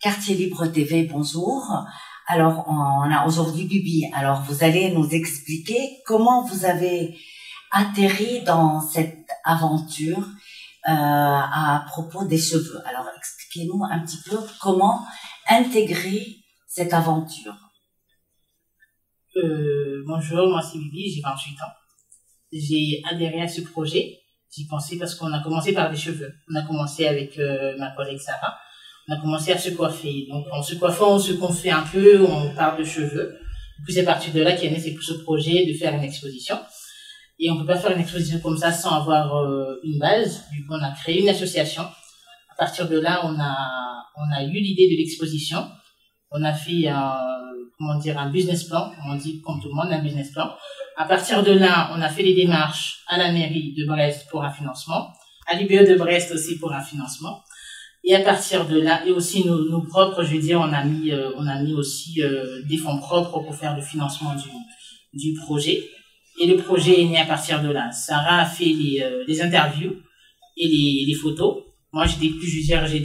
Quartier Libre TV, bonjour. Alors, on a aujourd'hui Bibi. Alors, vous allez nous expliquer comment vous avez atterri dans cette aventure à propos des cheveux. Alors, expliquez-nous un petit peu comment intégrer cette aventure. Bonjour, moi c'est Bibi, j'ai 28 ans. J'ai adhéré à ce projet. J'y pensais parce qu'on a commencé par les cheveux. On a commencé avec ma collègue Sarah. On a commencé à se coiffer. Donc, en se coiffant, on se confie un peu, on parle de cheveux. Et puis, c'est à partir de là qu'est né ce projet de faire une exposition. Et on peut pas faire une exposition comme ça sans avoir une base. Du coup, on a créé une association. À partir de là, on a eu l'idée de l'exposition. On a fait un business plan. On dit comme tout le monde, un business plan. À partir de là, on a fait les démarches à la mairie de Brest pour un financement, à l'UBE de Brest aussi pour un financement. Et à partir de là, et aussi nos propres, je veux dire, on a mis aussi des fonds propres pour faire le financement du projet. Et le projet est né à partir de là. Sarah a fait les interviews et les photos. Moi, j'ai des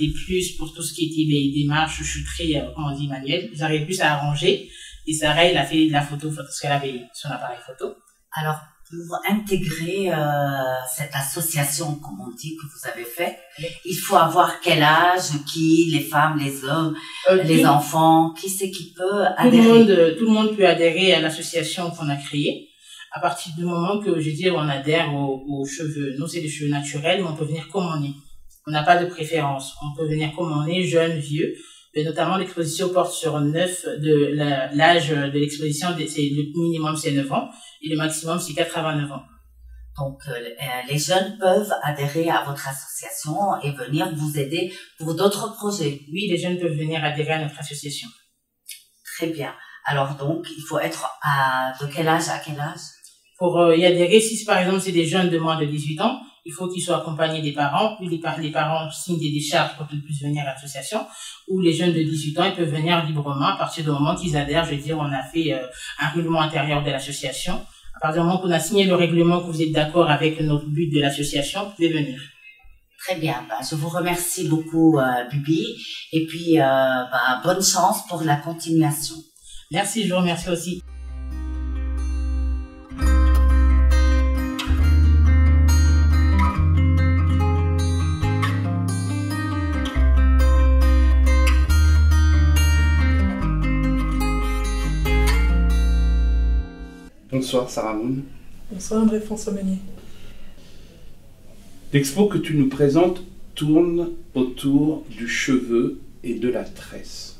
plus pour tout ce qui était les démarches. Je suis très, manuel. J'arrive plus à arranger. Et Sarah, elle a fait de la photo parce qu'elle avait son appareil photo. Alors, pour intégrer cette association, comme on dit, que vous avez fait, il faut avoir quel âge, qui, les femmes, les hommes, les enfants, qui c'est qui peut adhérer? Tout le monde peut adhérer à l'association qu'on a créée. À partir du moment que, je veux dire, on adhère aux cheveux. Nous, c'est des cheveux naturels, mais on peut venir comme on est. On n'a pas de préférence. On peut venir comme on est, jeune, vieux. Et notamment, l'exposition porte sur 9 l'âge de l'exposition, le minimum c'est 9 ans et le maximum c'est 89 ans. Donc, les jeunes peuvent adhérer à votre association et venir vous aider pour d'autres projets. Oui, les jeunes peuvent venir adhérer à notre association. Très bien. Alors donc, il faut être de quel âge à quel âge? Pour y adhérer, si par exemple c'est des jeunes de moins de 18 ans, il faut qu'ils soient accompagnés des parents. Puis les parents signent des décharges pour qu'ils puissent venir à l'association. Ou les jeunes de 18 ans, ils peuvent venir librement à partir du moment qu'ils adhèrent. Je veux dire, on a fait un règlement intérieur de l'association. À partir du moment qu'on a signé le règlement, que vous êtes d'accord avec notre but de l'association, vous pouvez venir. Très bien. Je vous remercie beaucoup, Bibi. Et puis, bonne chance pour la continuation. Merci, je vous remercie aussi. Bonsoir Sarah Moon. Bonsoir André-François Meunier. L'expo que tu nous présentes tourne autour du cheveu et de la tresse.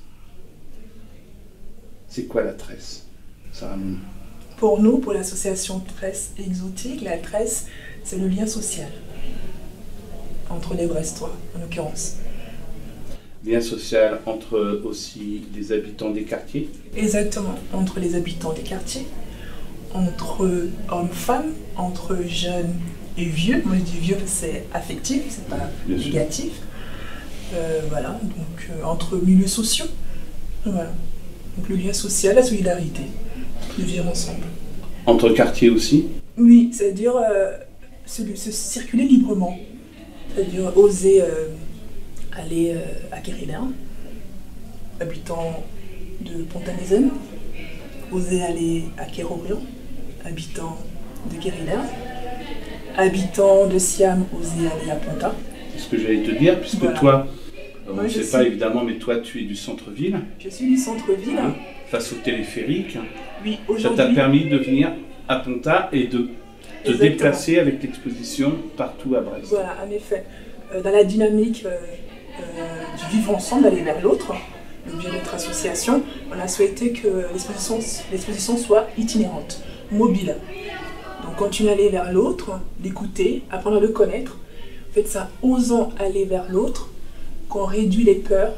C'est quoi la tresse, Sarah Moon? Pour nous, pour l'association Tresse Exotique, la tresse, c'est le lien social entre les Brestois, en l'occurrence. Lien social entre aussi les habitants des quartiers? Exactement, entre les habitants des quartiers, entre hommes-femmes, entre jeunes et vieux. Moi je dis vieux parce que c'est affectif, c'est pas négatif. Voilà, donc entre milieux sociaux. Voilà. Donc le lien social, la solidarité, de vivre ensemble. Entre quartiers aussi? Oui, c'est-à-dire se circuler librement. C'est-à-dire oser aller à Guérilerne, habitant de Pont-à-Mézène, oser aller à Kérorian, habitant de Guérilerne, habitant de Siam, oser aller à Ponta. C'est ce que j'allais te dire, puisque voilà. Toi, on ne sait pas évidemment, mais toi tu es du centre-ville. Je suis du centre-ville. Hein, face au téléphérique. Oui, ça t'a permis de venir à Ponta et de te déplacer avec l'exposition partout à Brest. Voilà, en effet. Dans la dynamique du vivre ensemble, d'aller vers l'autre, le biais de notre association, on a souhaité que l'exposition soit itinérante, mobile. Donc continuer à aller vers l'autre, l'écouter, apprendre à le connaître. En fait, ça, osant aller vers l'autre, qu'on réduit les peurs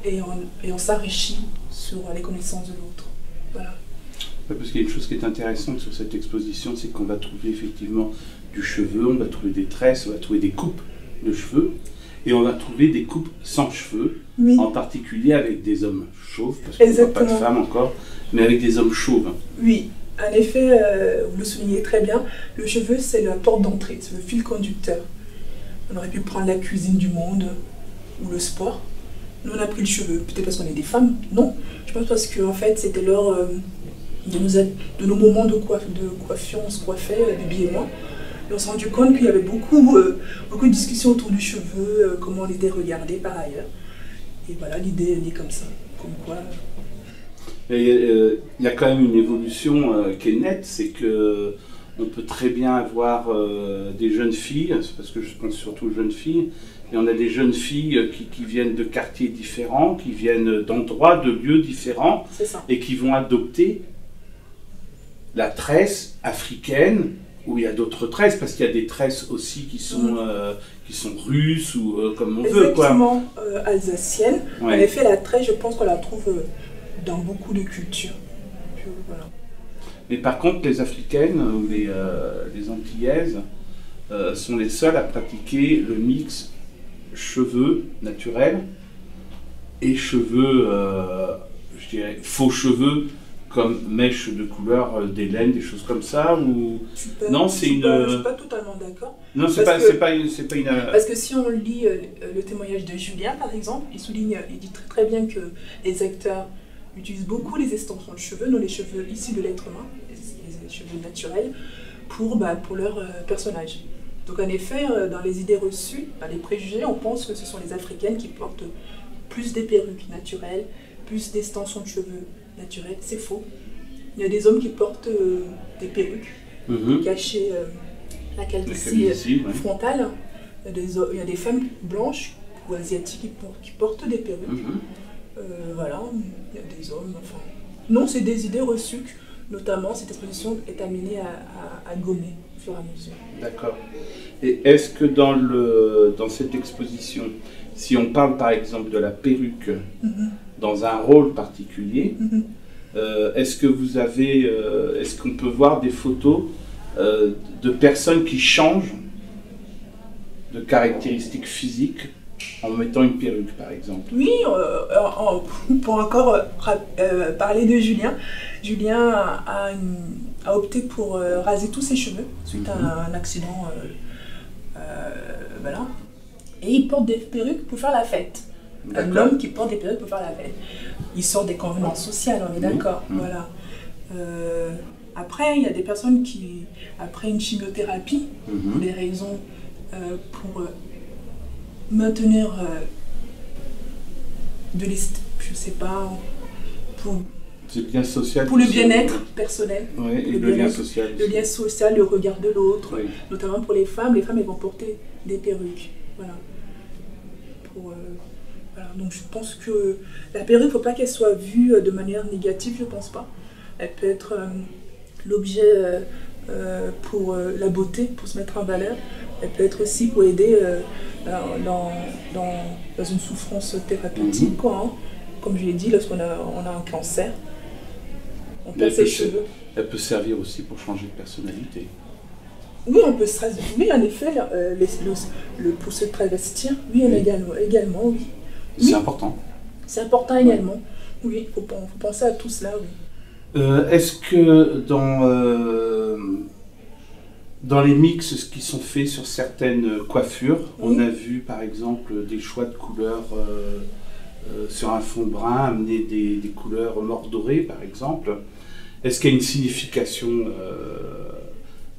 et on s'enrichit sur les connaissances de l'autre. Voilà. Ouais, parce qu'il y a une chose qui est intéressante sur cette exposition, c'est qu'on va trouver effectivement du cheveu, on va trouver des tresses, on va trouver des coupes de cheveux, et on va trouver des coupes sans cheveux, oui. En particulier avec des hommes chauves, parce qu'on ne voit pas de femmes encore, mais avec des hommes chauves. Oui, en effet, vous le soulignez très bien, le cheveu c'est la porte d'entrée, c'est le fil conducteur. On aurait pu prendre la cuisine du monde ou le sport, Nous, on a pris le cheveu. Peut-être parce qu'on est des femmes. Non. Je pense parce que en fait, c'était l'heure de nos moments de coiffure. On se coiffait, Bibi et moi. Et on s'est rendu compte qu'il y avait beaucoup de discussions autour du cheveu, comment on était regardé par ailleurs. Et voilà, l'idée est née comme ça. Comme quoi... Il y a quand même une évolution qui est nette, c'est que on peut très bien avoir des jeunes filles, c'est parce que je pense surtout aux jeunes filles, et on a des jeunes filles qui viennent de quartiers différents, qui viennent d'endroits, de lieux différents, et qui vont adopter la tresse africaine, où il y a d'autres tresses, parce qu'il y a des tresses aussi qui sont russes, ou comme on veut. Effectivement, alsacienne. Ouais. En effet, la tresse, je pense qu'on la trouve dans beaucoup de cultures. Voilà. Mais par contre, les africaines ou les antillaises sont les seules à pratiquer le mix cheveux naturels et cheveux, je dirais, faux cheveux, comme mèches de couleur, des laines, des choses comme ça, ou... Non, c'est une... Je ne suis pas totalement d'accord. Non, c'est pas une... Parce que si on lit le témoignage de Julien, par exemple, il dit très bien que les acteurs utilisent beaucoup les extensions de cheveux, non les cheveux issus de l'être humain, les cheveux naturels, pour leur personnage. Donc en effet, dans les idées reçues, dans les préjugés, on pense que ce sont les Africaines qui portent plus des perruques naturelles, plus d'extensions de cheveux naturelles. C'est faux. Il y a des hommes qui portent des perruques, cacher la calvitie frontale. Il y a des femmes blanches ou asiatiques qui portent des perruques. Voilà, il y a des hommes, enfin... Non, c'est des idées reçues, notamment cette exposition est amenée à gommer au fur et à mesure. D'accord. Et est-ce que dans cette exposition, si on parle par exemple de la perruque dans un rôle particulier, est-ce que vous avez, est-ce qu'on peut voir des photos de personnes qui changent de caractéristiques physiques en mettant une perruque, par exemple? Oui, pour encore parler de Julien, Julien a opté pour raser tous ses cheveux suite à un accident. Voilà. Et il porte des perruques pour faire la fête. Un homme qui porte des perruques pour faire la fête. Il sort des convenances sociales, on est d'accord. Voilà. Après, il y a des personnes qui, après une chimiothérapie, pour des raisons pour maintenir je sais pas, pour le bien-être personnel, et le lien social. Le lien social, le regard de l'autre, notamment pour les femmes elles vont porter des perruques. Voilà. Voilà. Donc je pense que la perruque, il ne faut pas qu'elle soit vue de manière négative, je pense pas. Elle peut être l'objet pour la beauté, pour se mettre en valeur. Elle peut être aussi pour aider dans une souffrance thérapeutique, quoi, hein. Comme je l'ai dit, lorsqu'on a un cancer, on perd ses cheveux. Elle peut servir aussi pour changer de personnalité. Oui, on peut se oui, en effet, pour se travestir, oui, également, oui. C'est important. C'est important également. Oui, il faut penser à tout cela, oui. Est-ce que dans les mix qui sont faits sur certaines coiffures, on a vu par exemple des choix de couleurs sur un fond brun, amener des couleurs mordorées par exemple. Est-ce qu'il y a une signification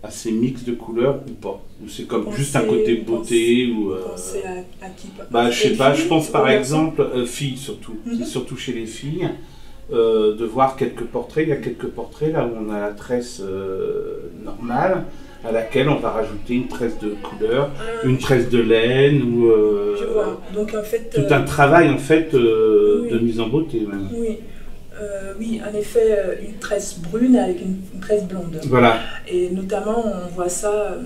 à ces mix de couleurs ou pas? Ou c'est comme juste un côté beauté ou Pensez à qui? Je sais pas, je pense par exemple, filles surtout, c'est surtout chez les filles, de voir quelques portraits. Il y a quelques portraits là où on a la tresse normale, à laquelle on va rajouter une tresse de couleur, une tresse de laine ou je vois. Donc, en fait, tout un travail en fait de mise en beauté même. Oui. Oui, en effet, une tresse brune avec une tresse blonde. Voilà. Et notamment, on voit ça,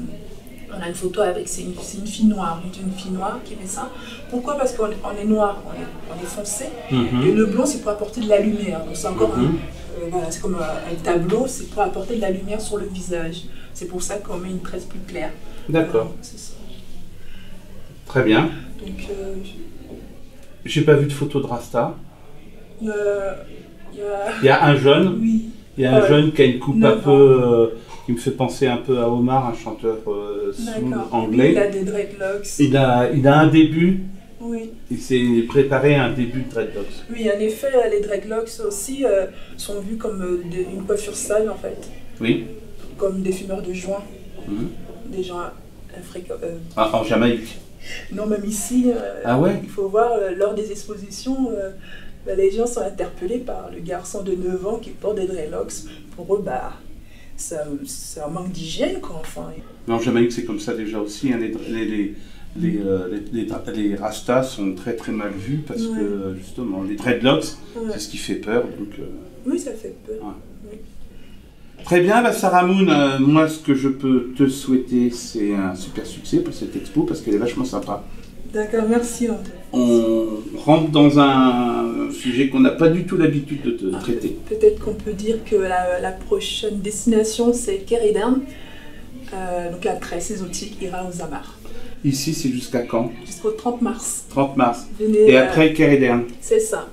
on a une photo avec, c'est une fille noire, une fille noire qui fait ça. Pourquoi? Parce qu'on est noir, on est foncé, et le blond c'est pour apporter de la lumière. Donc c'est encore voilà, c'est comme un tableau, c'est pour apporter de la lumière sur le visage. C'est pour ça qu'on met une tresse plus claire. D'accord. C'est ça. Très bien. Donc, j'ai pas vu de photo de Rasta. Il y a un jeune. Oui. Il y a un jeune qui a une coupe un peu qui me fait penser un peu à Omar, un chanteur anglais. Il a des dreadlocks. Il a un début Oui. Et c'est préparé un début de dreadlocks. Oui, en effet, les dreadlocks aussi sont vus comme une coiffure sale en fait. Oui. Comme des fumeurs de joint. Des gens africains. En Jamaïque. Non, même ici, ah ouais? Il faut voir, lors des expositions, les gens sont interpellés par le garçon de 9 ans qui porte des dreadlocks. Pour eux, c'est un manque d'hygiène, quoi, enfin. Mais en Jamaïque, c'est comme ça déjà aussi. Hein, les rastas sont très très mal vus parce que justement, les dreadlocks, c'est ce qui fait peur. Donc, oui, ça fait peur. Ouais. Oui. Très bien, Sarah Moon, moi ce que je peux te souhaiter, c'est un super succès pour cette expo parce qu'elle est vachement sympa. D'accord, merci André. On rentre dans un sujet qu'on n'a pas du tout l'habitude de traiter. Peut-être qu'on peut dire que la prochaine destination c'est Kériderne, donc la tresse exotique ira aux Amarres. Ici, c'est jusqu'à quand? Jusqu'au 30 mars. 30 mars. Venez, et après Kériderne. C'est ça.